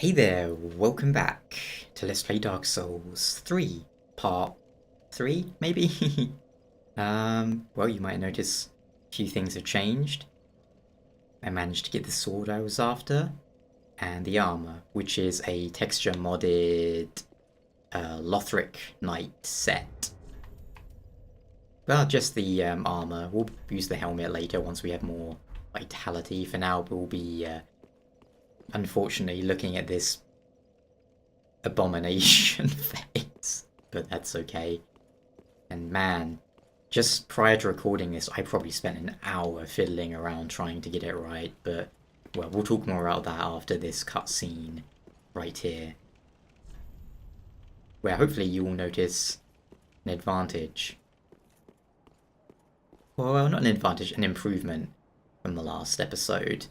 Hey there, welcome back to Let's Play Dark Souls 3, Part 3, maybe? Well, you might notice a few things have changed. I managed to get the sword I was after, and the armor, which is a texture modded Lothric Knight set. Well, just the armor. We'll use the helmet later once we have more vitality. For now, we'll be, unfortunately, looking at this abomination face, but that's okay. And man, just prior to recording this, I probably spent an hour fiddling around trying to get it right, but, well, we'll talk more about that after this cutscene right here, where hopefully you will notice an advantage. Well, not an advantage, an improvement from the last episode.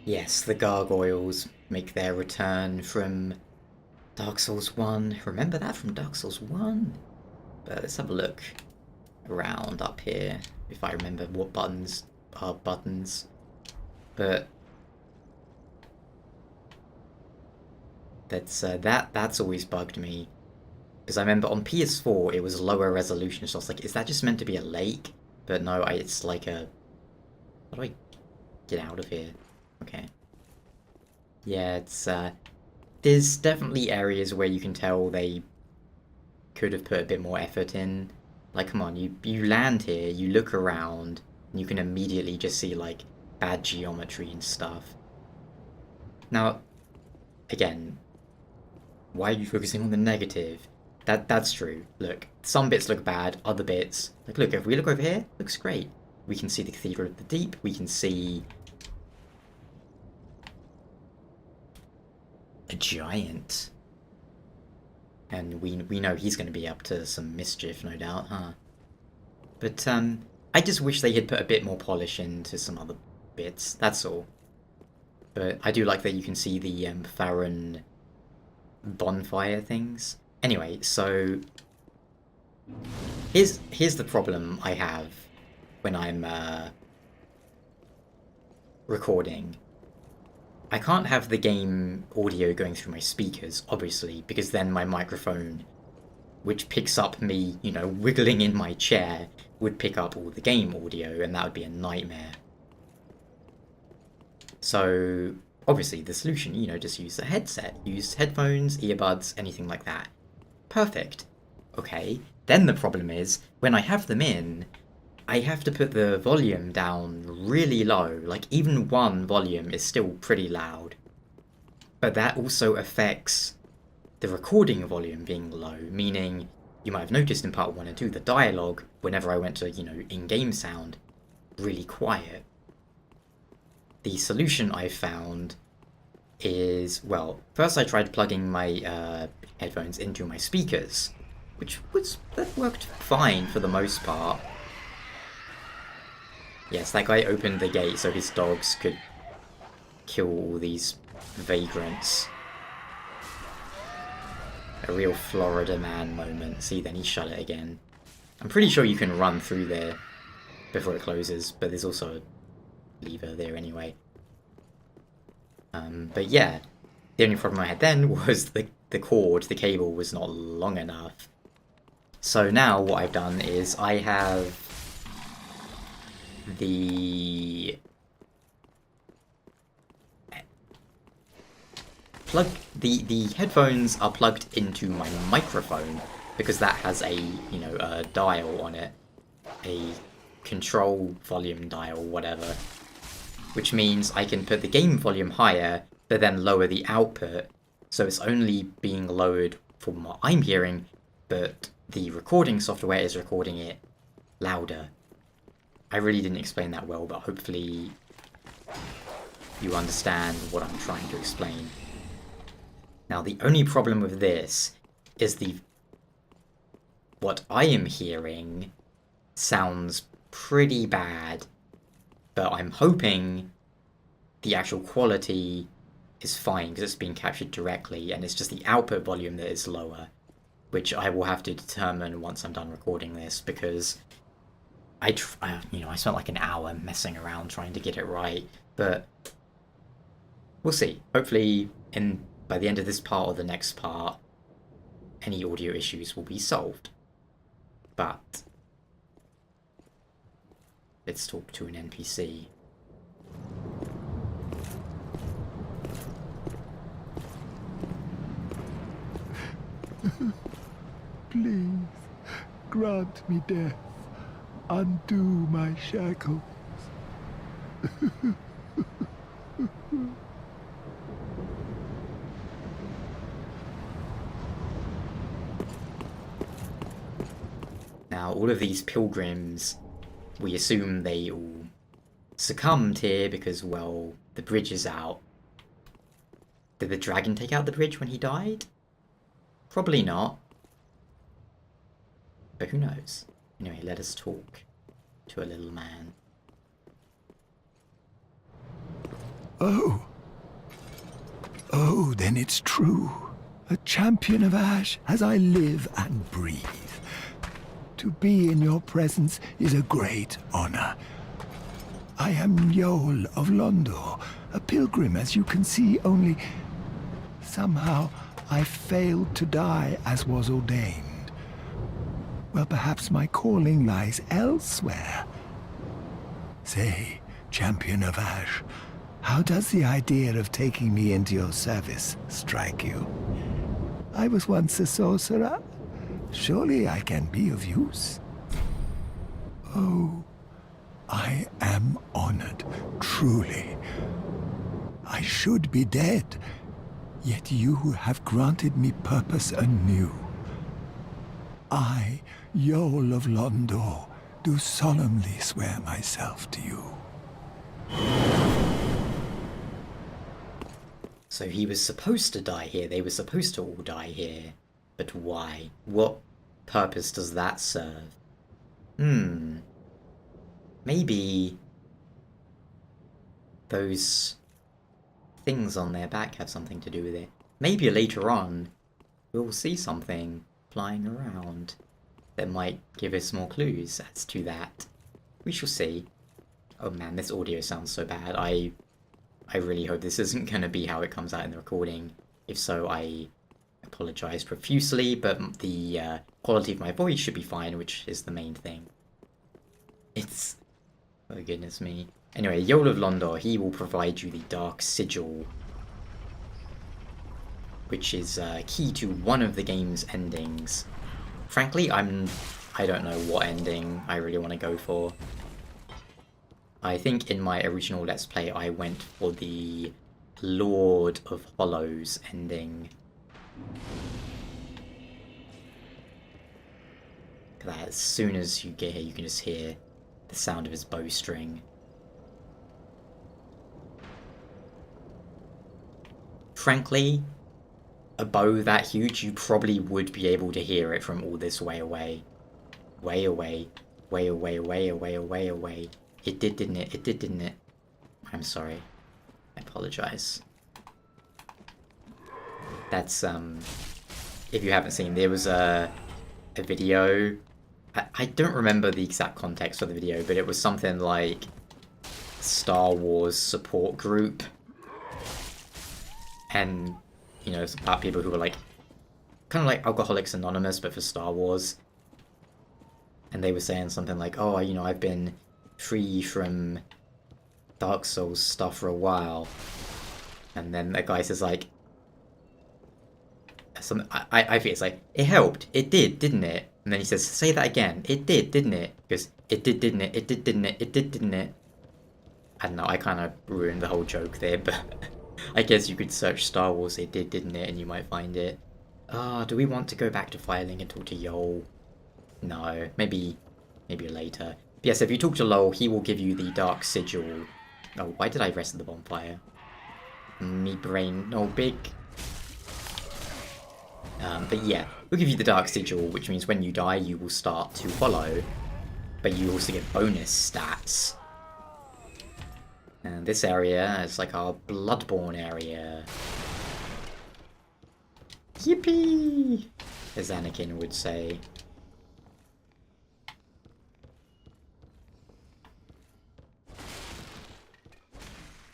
Yes, the Gargoyles make their return from Dark Souls 1. Remember that from Dark Souls 1? But let's have a look around up here, if I remember what buttons are buttons. But that's always bugged me. Because I remember on PS4 it was lower resolution, so I was like, is that just meant to be a lake? But no, it's like a... How do I get out of here? Okay. Yeah, it's, there's definitely areas where you can tell they could have put a bit more effort in. Like, come on, you land here, you look around, and you can immediately just see, like, bad geometry and stuff. Now, again, why are you focusing on the negative? That's true. Look, some bits look bad, other bits... Like, look, if we look over here, looks great. We can see the Cathedral of the Deep, we can see... a giant. And we know he's going to be up to some mischief, no doubt, huh? But, I just wish they had put a bit more polish into some other bits, that's all. But I do like that you can see the, Farron bonfire things. Anyway, so... Here's the problem I have when I'm, recording. I can't have the game audio going through my speakers, obviously, because then my microphone, which picks up me, you know, wiggling in my chair, would pick up all the game audio, and that would be a nightmare. So, obviously, the solution, you know, just use a headset. Use headphones, earbuds, anything like that. Perfect. Okay, then the problem is, when I have them in, I have to put the volume down really low, like even one volume is still pretty loud. But that also affects the recording volume being low, meaning you might have noticed in part 1 and 2, the dialogue, whenever I went to, you know, in-game sound, really quiet. The solution I found is, well, first I tried plugging my headphones into my speakers, that worked fine for the most part. Yes, that guy opened the gate so his dogs could kill all these vagrants. A real Florida man moment. See, then he shut it again. I'm pretty sure you can run through there before it closes, but there's also a lever there anyway. But yeah, the only problem I had then was the cord, the cable was not long enough. So now what I've done is I have the headphones are plugged into my microphone because that has a, you know, a dial on it, a control volume dial, whatever. Which means I can put the game volume higher, but then lower the output, so it's only being lowered from what I'm hearing, but the recording software is recording it louder. I really didn't explain that well, but hopefully you understand what I'm trying to explain. Now, the only problem with this is what I am hearing sounds pretty bad, but I'm hoping the actual quality is fine because it's being captured directly, and it's just the output volume that is lower, which I will have to determine once I'm done recording this, because I spent like an hour messing around trying to get it right, but we'll see. Hopefully, by the end of this part or the next part, any audio issues will be solved. But let's talk to an NPC. Please, grant me death. Undo my shackles. Now, all of these pilgrims, we assume they all succumbed here because, well, the bridge is out. Did the dragon take out the bridge when he died? Probably not. But who knows? Anyway, let us talk to a little man. Oh, then it's true. A champion of Ash as I live and breathe. To be in your presence is a great honor. I am Yol of Londor, a pilgrim, as you can see, only somehow I failed to die as was ordained. Well, perhaps my calling lies elsewhere. Say, champion of Ash, how does the idea of taking me into your service strike you? I was once a sorcerer. Surely I can be of use. Oh, I am honored, truly. I should be dead, yet you have granted me purpose anew. I, Yol of Londor, do solemnly swear myself to you. So he was supposed to die here, they were supposed to all die here. But why? What purpose does that serve? Maybe those things on their back have something to do with it. Maybe later on we'll see something flying around that might give us more clues as to that. We shall see. Oh man, this audio sounds so bad. I really hope this isn't going to be how it comes out in the recording. If so, I apologise profusely, but the quality of my voice should be fine, which is the main thing. It's... oh goodness me. Anyway, Yol of Londor, he will provide you the Dark Sigil, which is key to one of the game's endings. Frankly, I don't know what ending I really want to go for. I think in my original Let's Play I went for the Lord of Hollows ending. That as soon as you get here you can just hear the sound of his bowstring. Frankly, a bow that huge, you probably would be able to hear it from all this way away. Way away. Way away, way away, way away. It did, didn't it? It did, didn't it? I'm sorry. I apologise. That's, if you haven't seen, there was a video. I don't remember the exact context of the video, but it was something like Star Wars support group. And, you know, it's about people who were like, kind of like Alcoholics Anonymous, but for Star Wars. And they were saying something like, oh, you know, I've been free from Dark Souls stuff for a while. And then the guy says like, I think it's like, it helped. It did, didn't it? And then he says, say that again. It did, didn't it? He goes, it did, didn't it? It did, didn't it? It did, didn't it? I don't know, I kind of ruined the whole joke there, but I guess you could search Star Wars It Did, Didn't It, and you might find it. Do we want to go back to Firelink and talk to Yol? No, maybe later. But yes, if you talk to Lowell, he will give you the Dark Sigil. Oh, why did I rest at the bonfire? Me brain, no big. But yeah, we'll give you the Dark Sigil, which means when you die, you will start to follow. But you also get bonus stats. And this area is like our Bloodborne area. Yippee! As Anakin would say.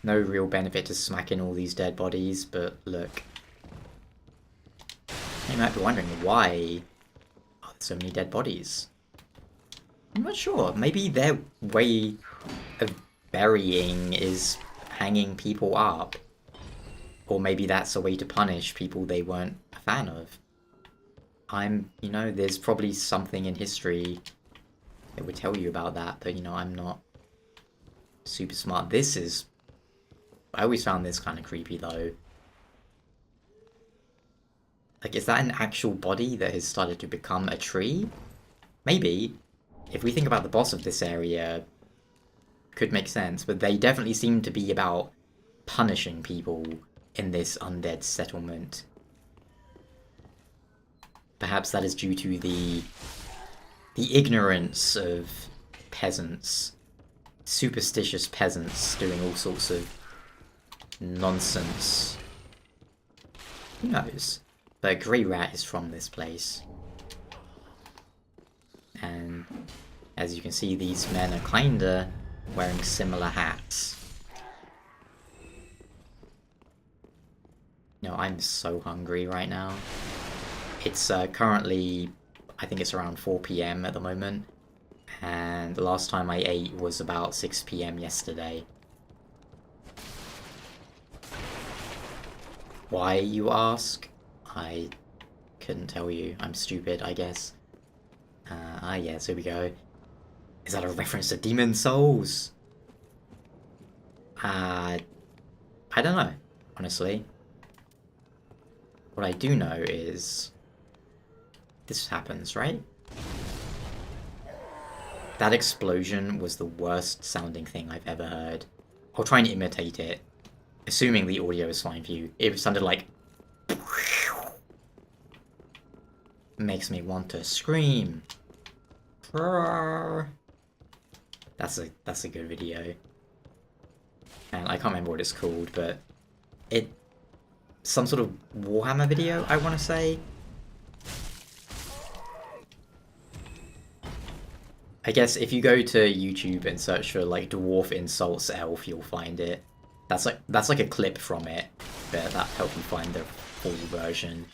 No real benefit to smacking all these dead bodies, but look. You might be wondering why are there so many dead bodies? I'm not sure. Maybe their way of burying is hanging people up. Or maybe that's a way to punish people they weren't a fan of. You know, there's probably something in history that would tell you about that, but, you know, I'm not super smart. I always found this kind of creepy, though. Like, is that an actual body that has started to become a tree? Maybe. If we think about the boss of this area, could make sense, but they definitely seem to be about punishing people in this undead settlement. Perhaps that is due to the ignorance of peasants. Superstitious peasants doing all sorts of nonsense. Who knows? But Grey Rat is from this place. And as you can see, these men are kinda wearing similar hats. You know, I'm so hungry right now. It's currently, I think it's around 4 PM at the moment. And the last time I ate was about 6 PM yesterday. Why, you ask? I couldn't tell you. I'm stupid, I guess. Yes, here we go. Is that a reference to Demon Souls? I don't know, honestly. What I do know is this happens, right? That explosion was the worst sounding thing I've ever heard. I'll try and imitate it, assuming the audio is fine for you. It sounded like... Makes me want to scream. That's a good video. And I can't remember what it's called, but some sort of Warhammer video, I want to say. I guess if you go to YouTube and search for like Dwarf Insults Elf, you'll find it. That's like a clip from it, but that'll help you find the full version.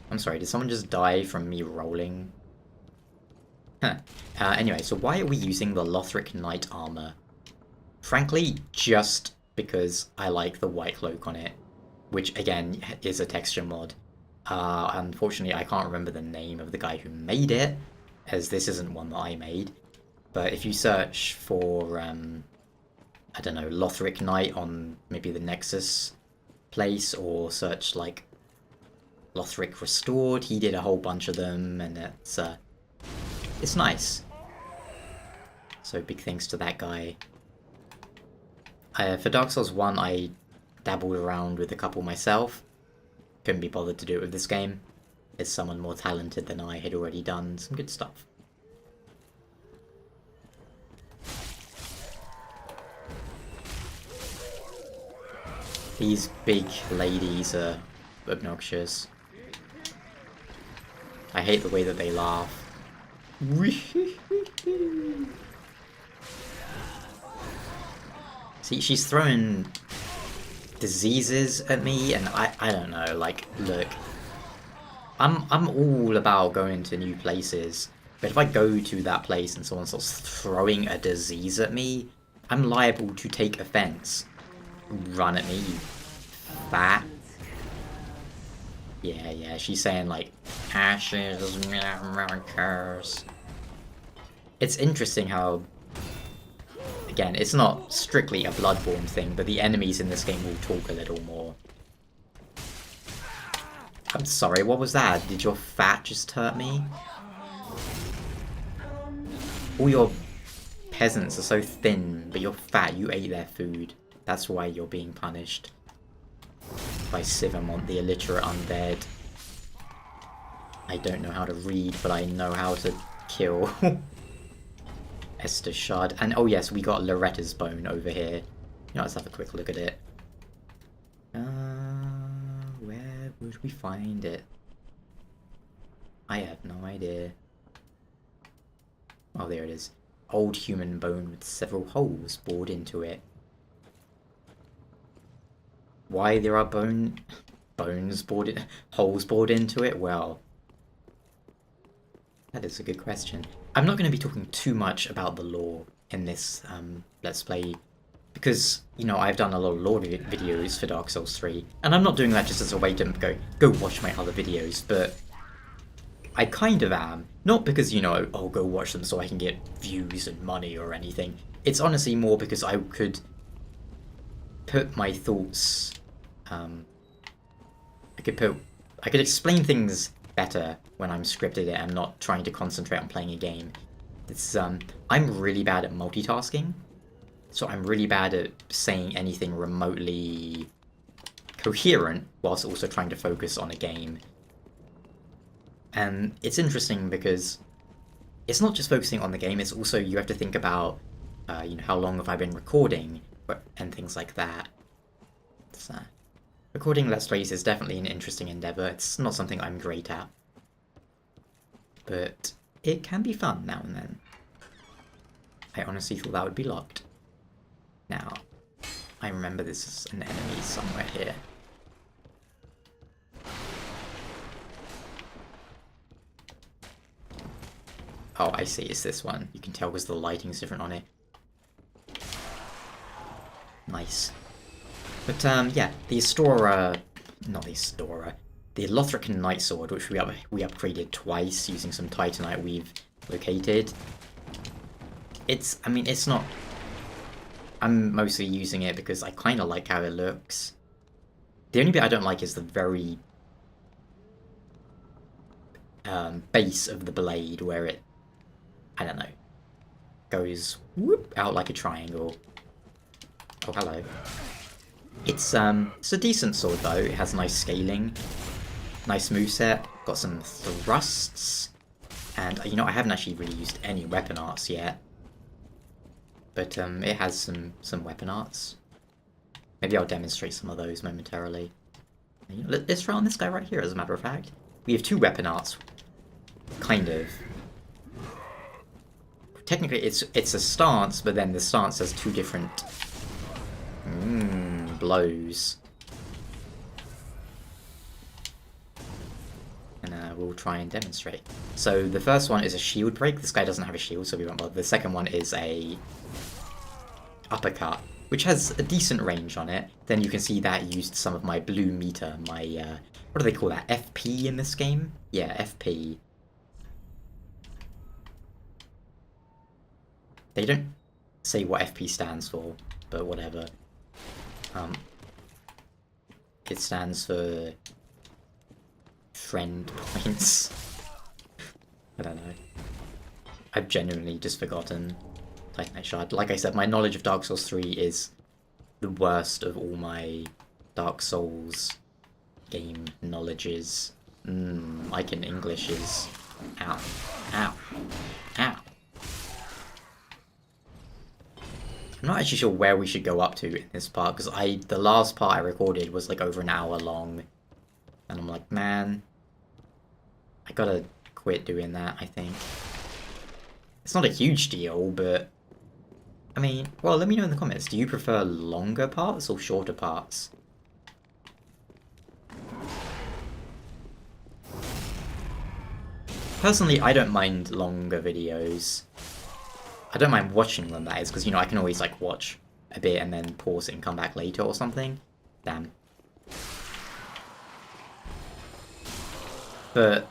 I'm sorry, did someone just die from me rolling? Huh. Anyway, so why are we using the Lothric Knight armor? Frankly, just because I like the white cloak on it, which again is a texture mod. Unfortunately, I can't remember the name of the guy who made it, as this isn't one that I made. But if you search for, I don't know, Lothric Knight on maybe the Nexus place, or search like Lothric Restored, he did a whole bunch of them, and it's nice. So big thanks to that guy. For Dark Souls 1, I dabbled around with a couple myself. Couldn't be bothered to do it with this game, as someone more talented than I had already done some good stuff. These big ladies are obnoxious. I hate the way that they laugh. See, she's throwing diseases at me, and I don't know, like, look. I'm all about going to new places, but if I go to that place and someone starts throwing a disease at me, I'm liable to take offense. Run at me, you fat. Yeah, she's saying, like, ashes, curse. It's interesting how, again, it's not strictly a Bloodborne thing, but the enemies in this game will talk a little more. I'm sorry, what was that? Did your fat just hurt me? All your peasants are so thin, but you're fat, you ate their food. That's why you're being punished. By Silver Mont, the illiterate undead. I don't know how to read, but I know how to kill. Esther Shard. And oh yes, we got Loretta's bone over here. You know, let's have a quick look at it. Where would we find it? I have no idea. Oh, there it is. Old human bone with several holes bored into it. Why there are holes bored into it? Well, that is a good question. I'm not going to be talking too much about the lore in this Let's Play, because, you know, I've done a lot of lore videos for Dark Souls 3, and I'm not doing that just as a way to go watch my other videos, but I kind of am. Not because, you know, oh, go watch them so I can get views and money or anything. It's honestly more because I could put my thoughts, I could explain things better when I'm scripted it and not trying to concentrate on playing a game. It's, I'm really bad at multitasking, so I'm really bad at saying anything remotely coherent whilst also trying to focus on a game. And it's interesting because it's not just focusing on the game, it's also you have to think about, you know, how long have I been recording, and things like that. So, recording Let's Plays is definitely an interesting endeavour. It's not something I'm great at, but it can be fun now and then. I honestly thought that would be locked. Now, I remember this is an enemy somewhere here. Oh, I see, it's this one. You can tell because the lighting's different on it. Nice. But, yeah, the Lothric Night Sword, which we upgraded twice using some Titanite we've located. I mean, it's not... I'm mostly using it because I kind of like how it looks. The only bit I don't like is the very base of the blade where it, I don't know, goes whoop out like a triangle. Oh, hello. It's a decent sword though. It has nice scaling, nice moveset, got some thrusts, and you know, I haven't actually really used any weapon arts yet. But it has some weapon arts. Maybe I'll demonstrate some of those momentarily. You know, let's try on this guy right here, as a matter of fact. We have two weapon arts. Kind of. Technically, it's a stance, but then the stance has two different blows. And we'll try and demonstrate. So the first one is a shield break. This guy doesn't have a shield, so we won't bother. The second one is a uppercut, which has a decent range on it. Then you can see that used some of my blue meter, my, what do they call that? FP in this game? Yeah, FP. They don't say what FP stands for, but whatever. It stands for friend points. I don't know. I've genuinely just forgotten Titanite Shard. Like I said, my knowledge of Dark Souls 3 is the worst of all my Dark Souls game knowledges. Like in English is... Ow. Ow. Ow. I'm not actually sure where we should go up to in this part, because the last part I recorded was like over an hour long. And I'm like, man, I gotta quit doing that, I think. It's not a huge deal, but... I mean, well, let me know in the comments. Do you prefer longer parts or shorter parts? Personally, I don't mind longer videos. I don't mind watching them, that is, because, you know, I can always, like, watch a bit and then pause it and come back later or something. Damn. But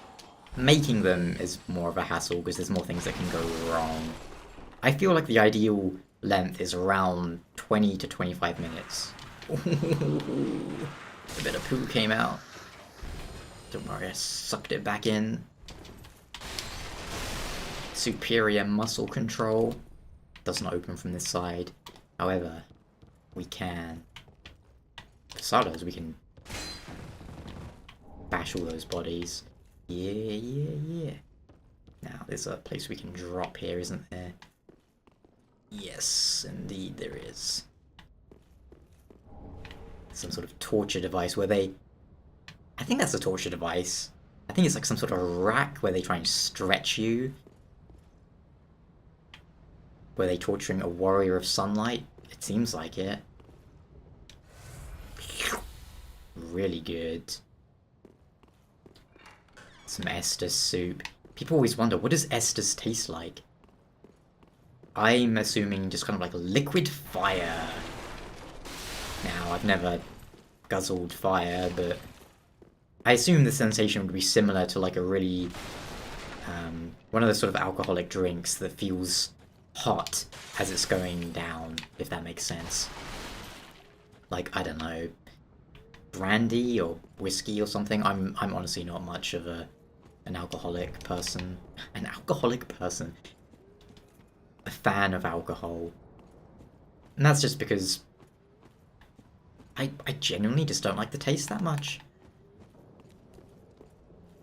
making them is more of a hassle because there's more things that can go wrong. I feel like the ideal length is around 20 to 25 minutes. A bit of poo came out. Don't worry, I sucked it back in. Superior muscle control. Doesn't open from this side. However, we can... For starters, we can bash all those bodies. Yeah. Now, there's a place we can drop here, isn't there? Yes, indeed there is. Some sort of torture device where they... I think that's a torture device. I think it's like some sort of rack where they try and stretch you. Were they torturing a warrior of sunlight? It seems like it. Really good. Some Estus soup. People always wonder, what does Estus taste like? I'm assuming just kind of like liquid fire. Now, I've never guzzled fire, but I assume the sensation would be similar to like a really... one of those sort of alcoholic drinks that feels hot as it's going down, if that makes sense. Like, I don't know, brandy or whiskey or something. I'm honestly not much of an alcoholic person. An alcoholic person. A fan of alcohol. And that's just because I genuinely just don't like the taste that much.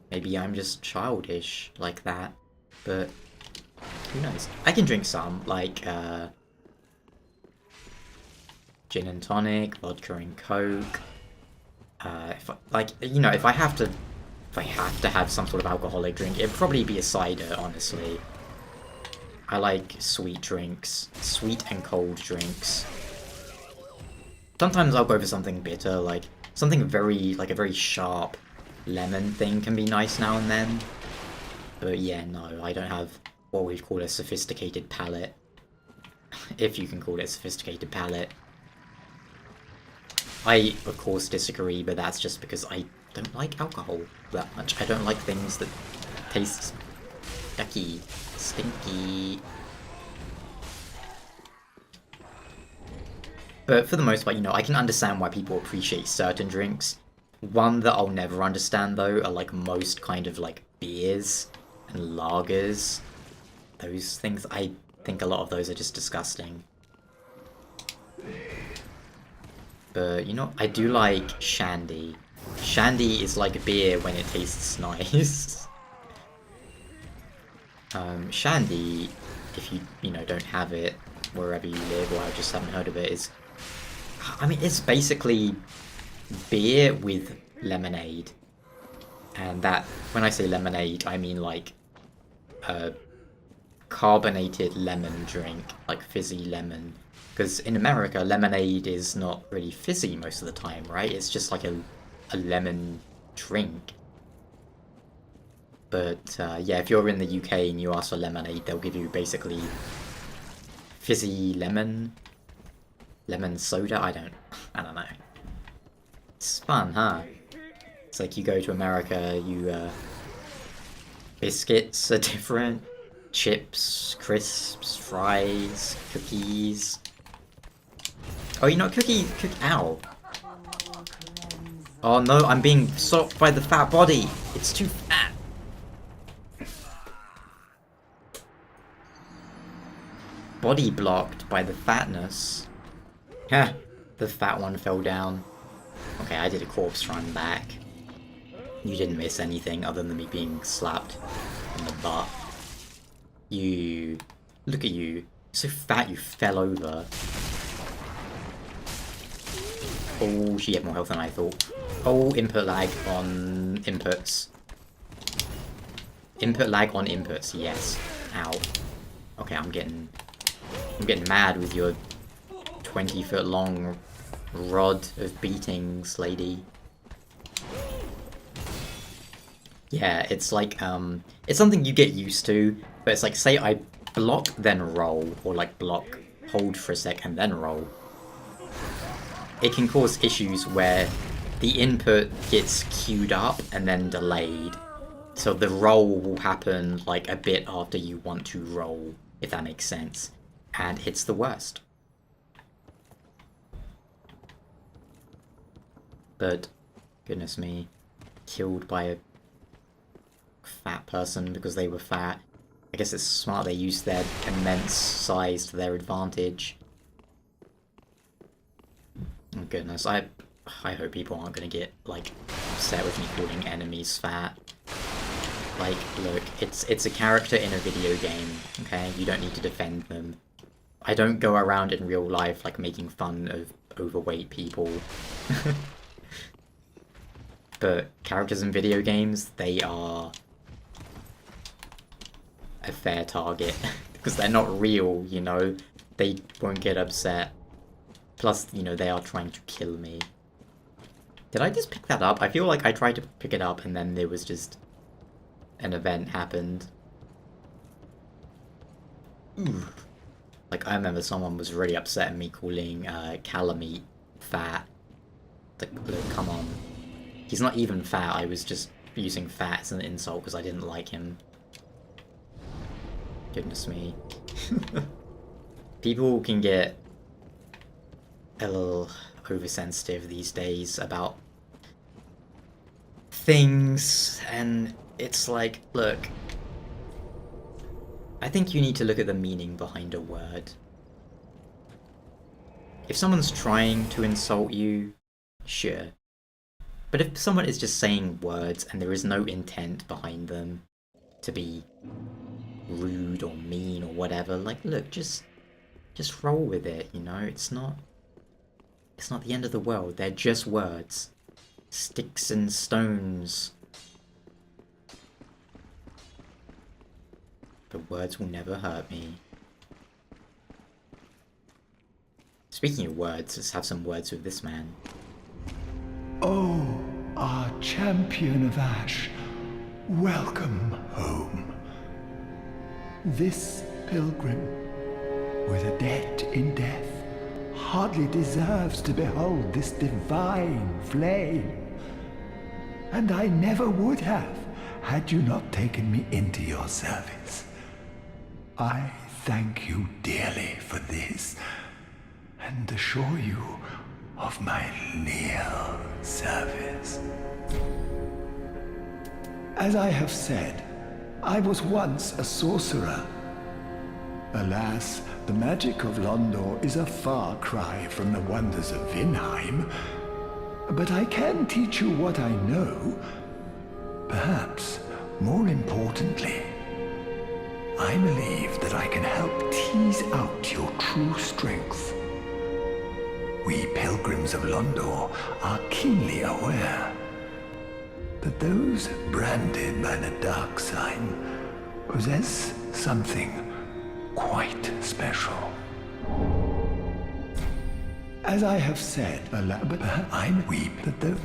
Maybe I'm just childish like that, but who knows? I can drink some, like gin and tonic, vodka and coke. If I have to have some sort of alcoholic drink, it'd probably be a cider, honestly. I like sweet drinks, sweet and cold drinks. Sometimes I'll go for something bitter, like something like a very sharp lemon thing can be nice now and then. But yeah, no, I don't have what we'd call a sophisticated palate. If you can call it a sophisticated palate. I, of course, disagree, but that's just because I don't like alcohol that much. I don't like things that taste yucky, stinky. But for the most part, I can understand why people appreciate certain drinks. One that I'll never understand, though, are like most kind of like beers and lagers. Those things, I think a lot of those are just disgusting. But, I do like shandy. Shandy is like beer when it tastes nice. Shandy, if you, don't have it wherever you live, or I just haven't heard of it, it's basically beer with lemonade. And that, when I say lemonade, I mean like a carbonated lemon drink, like fizzy lemon. Because in America, lemonade is not really fizzy most of the time, right? It's just like a lemon drink. But yeah, if you're in the UK and you ask for lemonade, they'll give you basically fizzy lemon soda. I don't know. It's fun, huh? It's like you go to America, biscuits are different, chips, crisps, fries, cookies. Oh, ow. Oh no, I'm being socked by the fat body. It's too fat. Body blocked by the fatness. Heh, the fat one fell down. Okay, I did a corpse run back. You didn't miss anything other than me being slapped in the butt. Look at you. You're so fat you fell over. Oh, she had more health than I thought. Oh, input lag on inputs. Input lag on inputs, yes. Ow. Okay, I'm getting mad with your 20-foot long rod of beatings, lady. Yeah, it's like, it's something you get used to, but it's like, say I block, then roll, or like block, hold for a sec, and then roll. It can cause issues where the input gets queued up and then delayed, So the roll will happen like a bit after you want to roll, if that makes sense. And it's the worst. But, goodness me, killed by a fat person because they were fat. I guess it's smart they used their immense size to their advantage. Oh goodness, I hope people aren't gonna get, like, upset with me calling enemies fat. Like, look, it's a character in a video game, okay? You don't need to defend them. I don't go around in real life, like, making fun of overweight people. But characters in video games, they are a fair target. Because they're not real, you know? They won't get upset. Plus, you know, they are trying to kill me. Did I just pick that up? I feel like I tried to pick it up and then there was just an event happened. Ooh. Like, I remember someone was really upset at me calling Calamite fat. Like, look, come on. He's not even fat, I was just using fat as an insult because I didn't like him. Goodness me. People can get a little oversensitive these days about things, and it's like, look, I think you need to look at the meaning behind a word. If someone's trying to insult you, sure. But if someone is just saying words and there is no intent behind them to be rude or mean or whatever, like, look, just roll with it, you know? It's not the end of the world. They're just words. Sticks and stones. But words will never hurt me. Speaking of words, let's have some words with this man. Oh, our champion of Ash, welcome home. This pilgrim, with a debt in death, hardly deserves to behold this divine flame. And I never would have, had you not taken me into your service. I thank you dearly for this, and assure you of my leal service. As I have said, I was once a sorcerer. Alas, the magic of Londor is a far cry from the wonders of Vinheim. But I can teach you what I know. Perhaps, more importantly, I believe that I can help tease out your true strength. We pilgrims of Londor are keenly aware that those branded by the dark sign possess something quite special. As I have said, but I weep that the...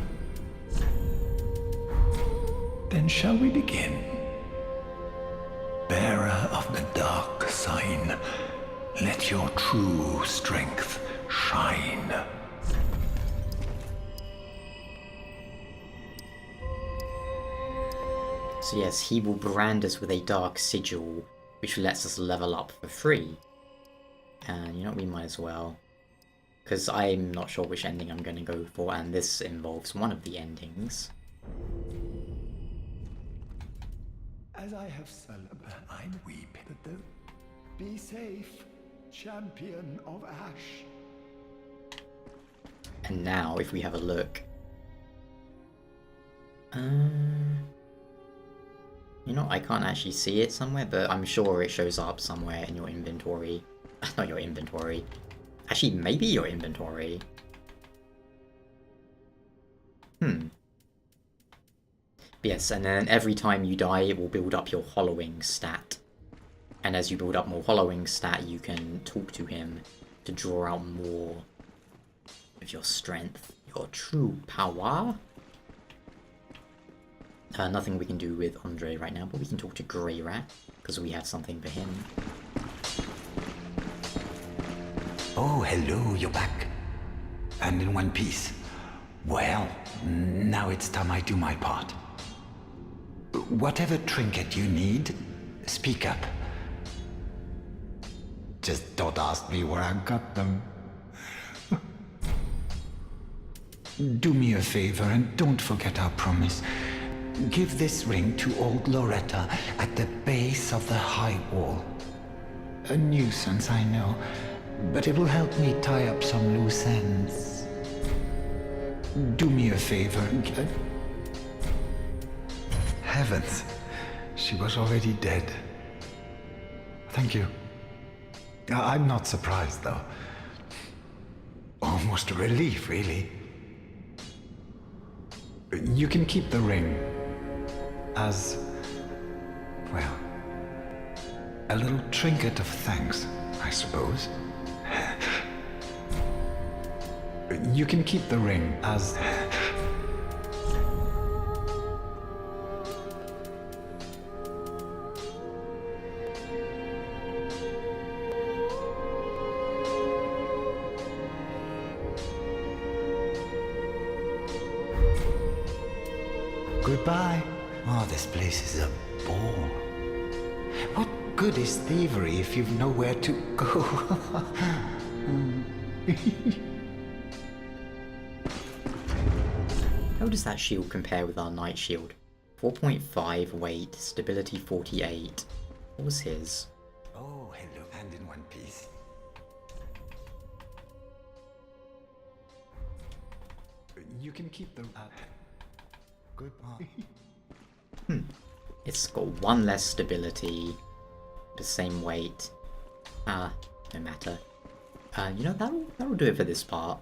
Then shall we begin? Bearer of the dark sign, let your true strength shine. So yes, he will brand us with a dark sigil, which lets us level up for free. And you know, we might as well. Because I'm not sure which ending I'm going to go for, and this involves one of the endings. As I have said, I weep that the... Be safe, champion of Ash. And now, if we have a look... You know, I can't actually see it somewhere, but I'm sure it shows up somewhere in your inventory. Not your inventory. Actually, maybe your inventory. Yes, and then every time you die, it will build up your hollowing stat. And as you build up more hollowing stat, you can talk to him to draw out more of your strength, your true power. Nothing we can do with Andre right now, but we can talk to Grey Rat, because we have something for him. Oh, hello, you're back. And in one piece. Well, now it's time I do my part. Whatever trinket you need, speak up. Just don't ask me where I got them. Do me a favor and don't forget our promise. Give this ring to old Loretta at the base of the high wall. A nuisance, I know, but it will help me tie up some loose ends. Do me a favor. Heavens, she was already dead. Thank you. I'm not surprised, though. Almost a relief, really. You can keep the ring as, well, a little trinket of thanks, I suppose. You can keep the ring as... Goodbye. Oh, this place is a bore. What good is thievery if you've nowhere to go? How does that shield compare with our knight shield? 4.5 weight, stability 48. What was his? Oh, hello, and in one piece. You can keep the... Goodbye. It's got one less stability, the same weight. No matter. You know, that'll do it for this part.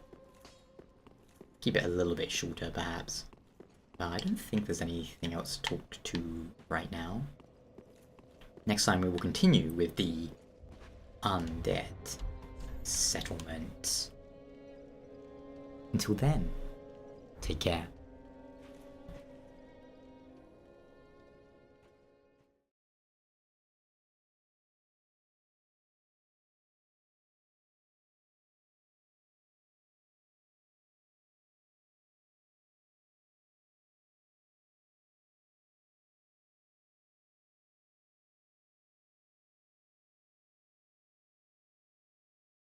Keep it a little bit shorter, perhaps. I don't think there's anything else to talk to right now. Next time we will continue with the undead settlement. Until then, take care.